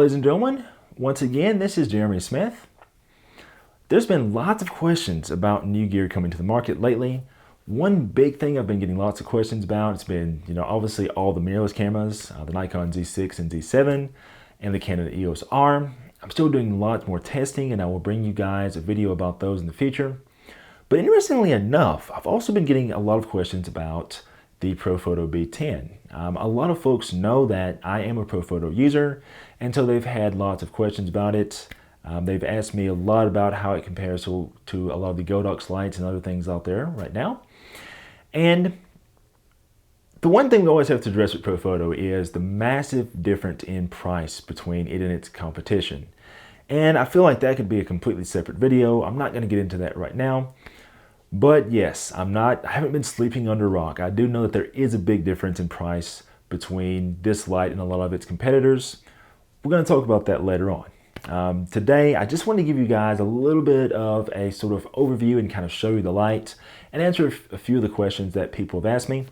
ladies and gentlemen, once again, this is Jeremy Smith. There's been lots of questions about new gear coming to the market lately. One big thing I've been getting lots of questions about, it's been, obviously all the mirrorless cameras, the Nikon Z6 and Z7, and the Canon EOS R. I'm still doing lots more testing, and I will bring you guys a video about those in the future. But interestingly enough, I've also been getting a lot of questions about the Profoto B10. A lot of folks know that I am a Profoto user, and so they've had lots of questions about it. They've asked me a lot about how it compares to a lot of the Godox lights and other things out there right now. And the one thing we always have to address with Profoto is the massive difference in price between it and its competition. And I feel like that could be a completely separate video. I'm not going to get into that right now. But yes, I haven't been sleeping under a rock. I do know that there is a big difference in price between this light and a lot of its competitors. We're going to talk about that later on. Today, I just want to give you guys a little bit of a sort of overview and kind of show you the light and answer a few of the questions that people have asked me.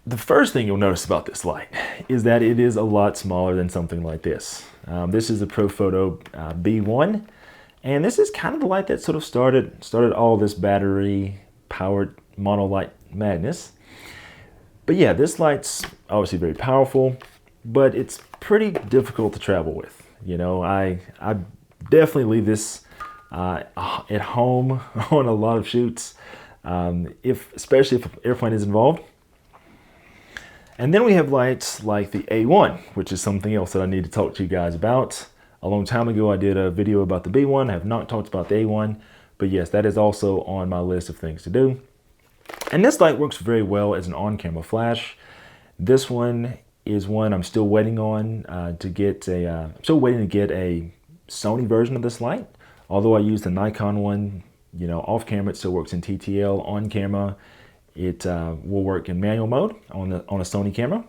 The first thing you'll notice about this light is that it is a lot smaller than something like this. This is the Profoto B10. And this is kind of the light that sort of started all this battery-powered monolight madness. But yeah, this light's obviously very powerful, but it's pretty difficult to travel with. I definitely leave this at home on a lot of shoots, especially if an airplane is involved. And then we have lights like the A1, which is something else that I need to talk to you guys about. A long time ago, I did a video about the B1. I have not talked about the A1, but yes, that is also on my list of things to do. And this light works very well as an on-camera flash. This one is one I'm still waiting on to get I'm still waiting to get a Sony version of this light. Although I use the Nikon one, off camera, it still works in TTL. On camera, it will work in manual mode on a Sony camera.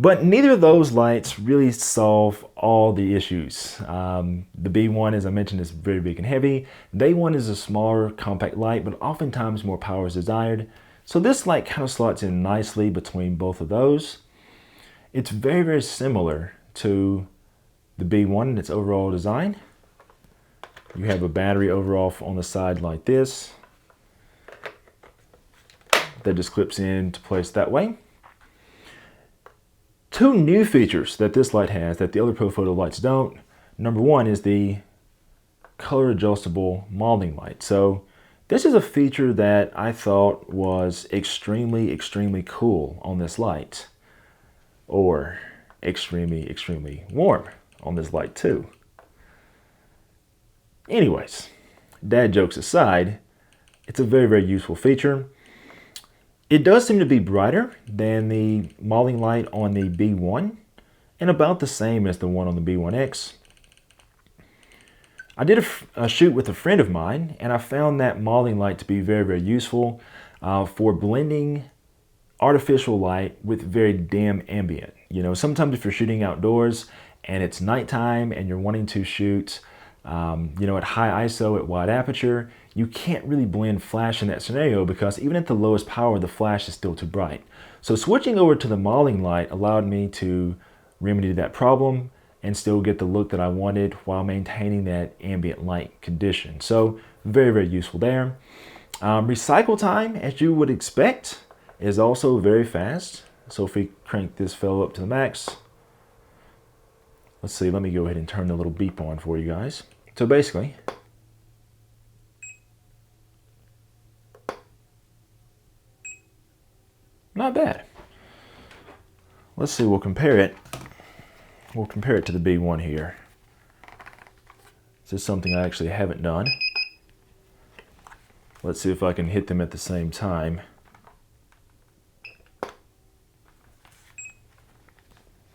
But neither of those lights really solve all the issues. The B1, as I mentioned, is very big and heavy. The A1 is a smaller, compact light, but oftentimes more power is desired. So this light kind of slots in nicely between both of those. It's very, very similar to the B1 in its overall design. You have a battery overall on the side like this. That just clips into place that way. Two new features that this light has that the other Profoto lights don't. Number one is the color adjustable modeling light. So this is a feature that I thought was extremely, extremely cool on this light, or extremely, extremely warm on this light too. Anyways, dad jokes aside, it's a very, very useful feature. It does seem to be brighter than the modeling light on the B1 and about the same as the one on the B1X. I did a shoot with a friend of mine, and I found that modeling light to be very, very useful for blending artificial light with very dim ambient. Sometimes if you're shooting outdoors and it's nighttime and you're wanting to shoot at high ISO, at wide aperture, you can't really blend flash in that scenario because even at the lowest power, the flash is still too bright. So switching over to the modeling light allowed me to remedy that problem and still get the look that I wanted while maintaining that ambient light condition. So very, very useful there. Recycle time, as you would expect, is also very fast. So if we crank this fellow up to the max, let's see, let me go ahead and turn the little beep on for you guys. So basically, not bad. Let's see, we'll compare it. We'll compare it to the B1 here. This is something I actually haven't done. Let's see if I can hit them at the same time.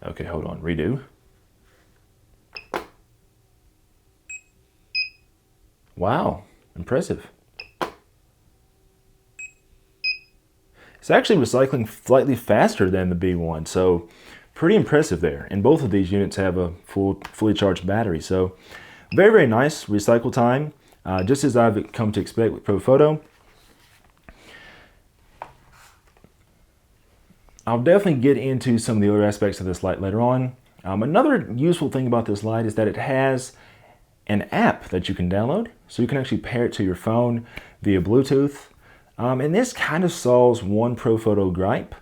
Okay, hold on, redo. Wow, impressive. It's actually recycling slightly faster than the B1, so pretty impressive there. And both of these units have a fully charged battery, so very, very nice recycle time, just as I've come to expect with Profoto. I'll definitely get into some of the other aspects of this light later on. Another useful thing about this light is that it has an app that you can download. So you can actually pair it to your phone via Bluetooth. And this kind of solves one Profoto gripe.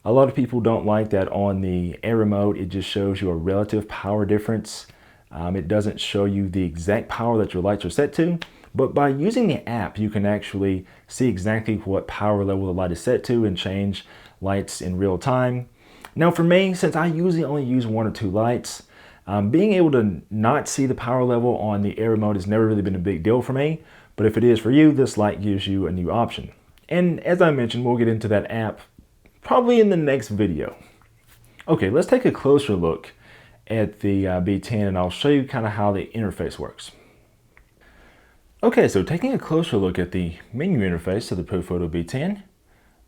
A lot of people don't like that on the air remote, it just shows you a relative power difference. It doesn't show you the exact power that your lights are set to. But by using the app, you can actually see exactly what power level the light is set to and change lights in real time. Now for me, since I usually only use 1 or 2 lights, being able to not see the power level on the air remote has never really been a big deal for me. But if it is for you, this light gives you a new option. And as I mentioned, we'll get into that app probably in the next video. Okay, let's take a closer look at the B10 and I'll show you kind of how the interface works. Okay, so taking a closer look at the menu interface of the Profoto B10,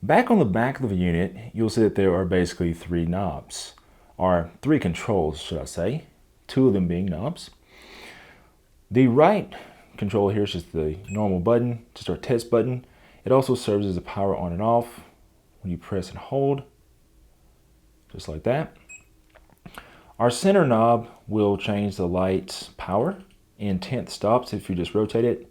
back on the back of the unit, you'll see that there are basically 3 knobs, or 3 controls, should I say, 2 of them being knobs. The right control here is just the normal button, just our test button. It also serves as a power on and off when you press and hold, just like that. Our center knob will change the light's power in 10th stops if you just rotate it.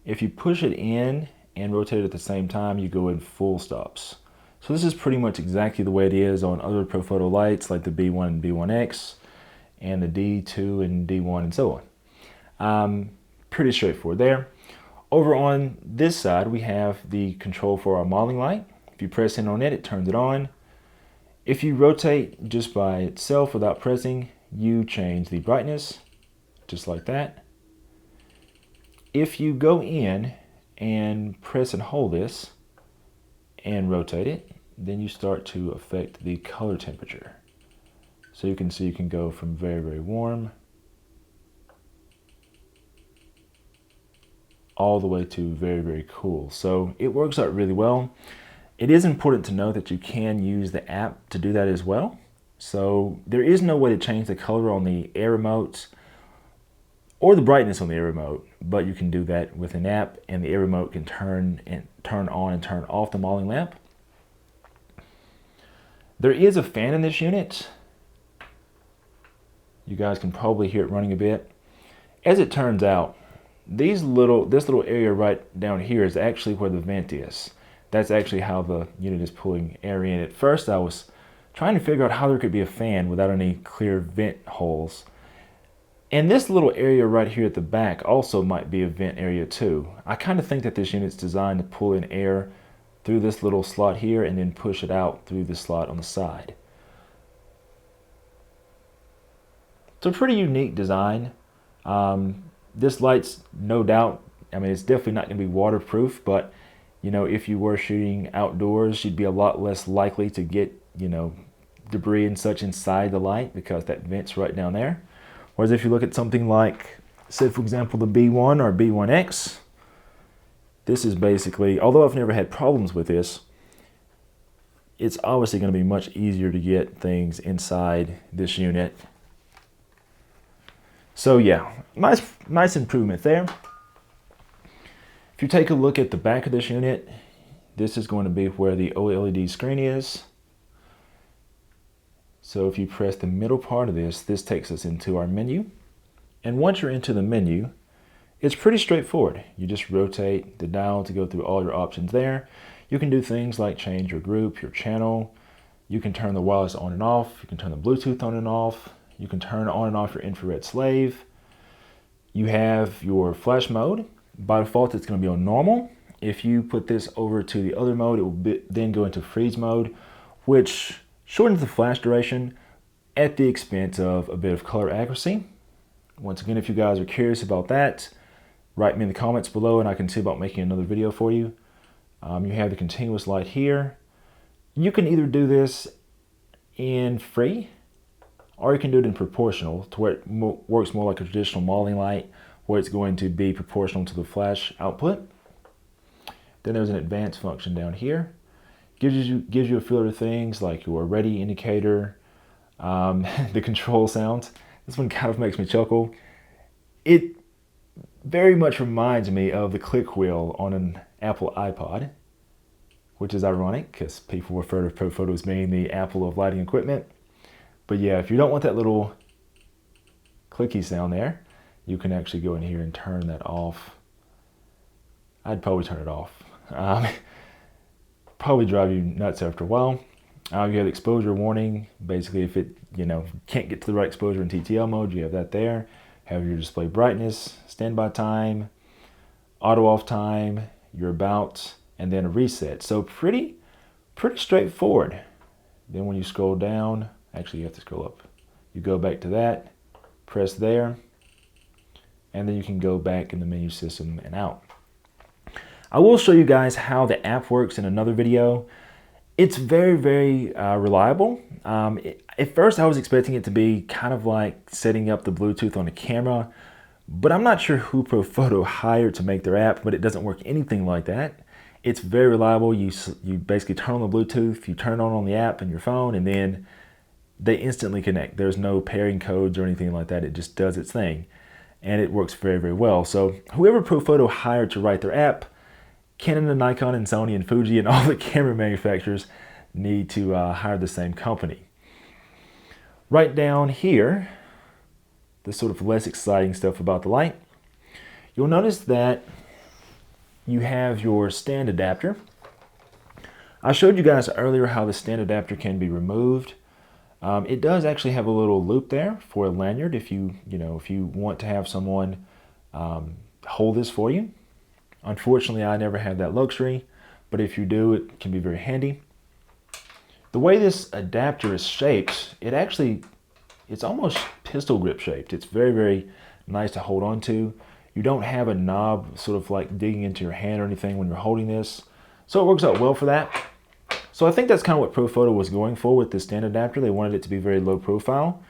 If you push it in and rotate it at the same time, you go in full stops. So this is pretty much exactly the way it is on other Profoto lights like the B1 and B1X and the D2 and D1 and so on. Pretty straightforward there. Over on this side, we have the control for our modeling light. If you press in on it, it turns it on. If you rotate just by itself without pressing, you change the brightness, just like that. If you go in and press and hold this and rotate it, then you start to affect the color temperature. So you can see you can go from very, very warm all the way to very, very cool. So it works out really well. It is important to note that you can use the app to do that as well. So there is no way to change the color on the air remote or the brightness on the air remote, but you can do that with an app, and the air remote can turn on and turn off the modeling lamp. There is a fan in this unit. You guys can probably hear it running a bit. As it turns out, this little area right down here is actually where the vent is. That's actually how the unit is pulling air in. At first I was trying to figure out how there could be a fan without any clear vent holes. And this little area right here at the back also might be a vent area too. I kind of think that this unit's designed to pull in air through this little slot here and then push it out through the slot on the side. It's a pretty unique design. This light's no doubt, I mean, it's definitely not going to be waterproof, but you know, if you were shooting outdoors, you'd be a lot less likely to get, you know, debris and such inside the light because that vent's right down there. Whereas if you look at something like, say for example, the B1 or B1X, this is basically, although I've never had problems with this, it's obviously going to be much easier to get things inside this unit. So yeah, nice improvement there. If you take a look at the back of this unit, this is going to be where the OLED screen is. So if you press the middle part of this, this takes us into our menu. And once you're into the menu, it's pretty straightforward. You just rotate the dial to go through all your options there. You can do things like change your group, your channel. You can turn the wireless on and off. You can turn the Bluetooth on and off. You can turn on and off your infrared slave. You have your flash mode. By default, it's going to be on normal. If you put this over to the other mode, it will then go into freeze mode, which shortens the flash duration at the expense of a bit of color accuracy. Once again, if you guys are curious about that, write me in the comments below and I can see about making another video for you. You have the continuous light here. You can either do this in free or you can do it in proportional to where it works more like a traditional modeling light, where it's going to be proportional to the flash output. Then there's an advanced function down here. Gives you a few of things like your ready indicator, the control sounds. This one kind of makes me chuckle. It very much reminds me of the click wheel on an Apple iPod. which is ironic because people refer to Profoto as being the Apple of lighting equipment. But yeah, if you don't want that little clicky sound there, you can actually go in here and turn that off. I'd probably turn it off. Probably drive you nuts after a while. You have the exposure warning. Basically, if it can't get to the right exposure in TTL mode, you have that there. Have your display brightness, standby time, auto off time, your about, and then a reset. So pretty straightforward. Then when you scroll down, actually you have to scroll up. You go back to that, press there, and then you can go back in the menu system and out. I will show you guys how the app works in another video. It's very reliable. At first I was expecting it to be kind of like setting up the Bluetooth on a camera, but I'm not sure who Profoto hired to make their app, but it doesn't work anything like that. It's very reliable. You basically turn on the Bluetooth, you turn it on the app in your phone, and then they instantly connect. There's no pairing codes or anything like that. It just does its thing, and it works very well. So whoever Profoto hired to write their app, Canon and Nikon and Sony and Fuji and all the camera manufacturers need to hire the same company. Right down here, the sort of less exciting stuff about the light, you'll notice that you have your stand adapter. I showed you guys earlier how the stand adapter can be removed. It does actually have a little loop there for a lanyard if you want to have someone hold this for you. Unfortunately, I never had that luxury, but if you do, it can be very handy. The way this adapter is shaped, it's almost pistol grip shaped. It's very nice to hold on to. You don't have a knob sort of like digging into your hand or anything when you're holding this. So it works out well for that. So I think that's kind of what Profoto was going for with this stand adapter. They wanted it to be very low profile.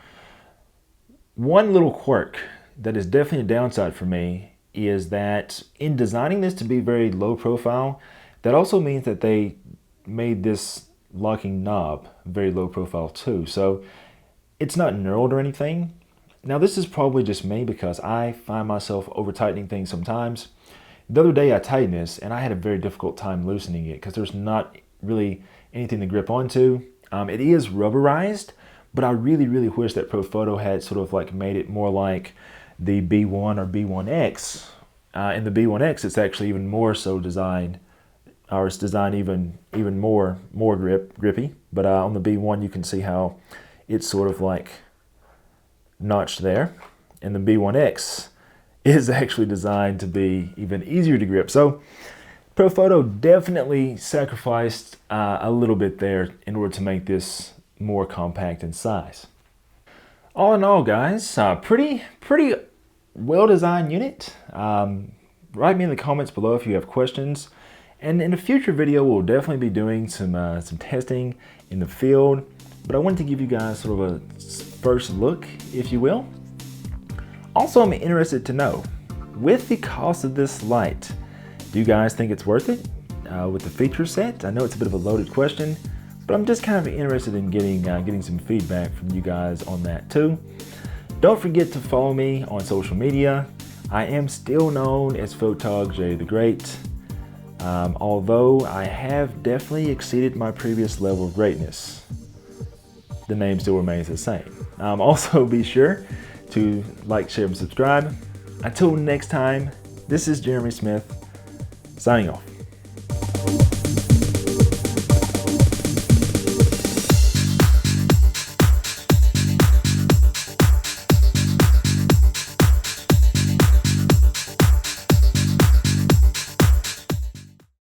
One little quirk that is definitely a downside for me is that in designing this to be very low profile, that also means that they made this locking knob very low profile too. So it's not knurled or anything. Now this is probably just me because I find myself over tightening things sometimes. The other day I tightened this and I had a very difficult time loosening it because there's not really anything to grip onto. It is rubberized, but I really wish that Profoto had sort of like made it more like the B1 or B1X. In the B1X, it's actually even more so designed, or it's designed even more grippy. But on the B1, you can see how it's sort of like notched there, and the B1X is actually designed to be even easier to grip. So Profoto definitely sacrificed a little bit there in order to make this more compact in size. All in all, guys, pretty well-designed unit. Write me in the comments below if you have questions. And in a future video, we'll definitely be doing some testing in the field. But I wanted to give you guys sort of a first look, if you will. Also, I'm interested to know, with the cost of this light, do you guys think it's worth it with the feature set? I know it's a bit of a loaded question, but I'm just kind of interested in getting some feedback from you guys on that too. Don't forget to follow me on social media. I am still known as Photog J the Great, although I have definitely exceeded my previous level of greatness. The name still remains the same. Also be sure to like, share, and subscribe. Until next time, this is Jeremy Smith, signing off.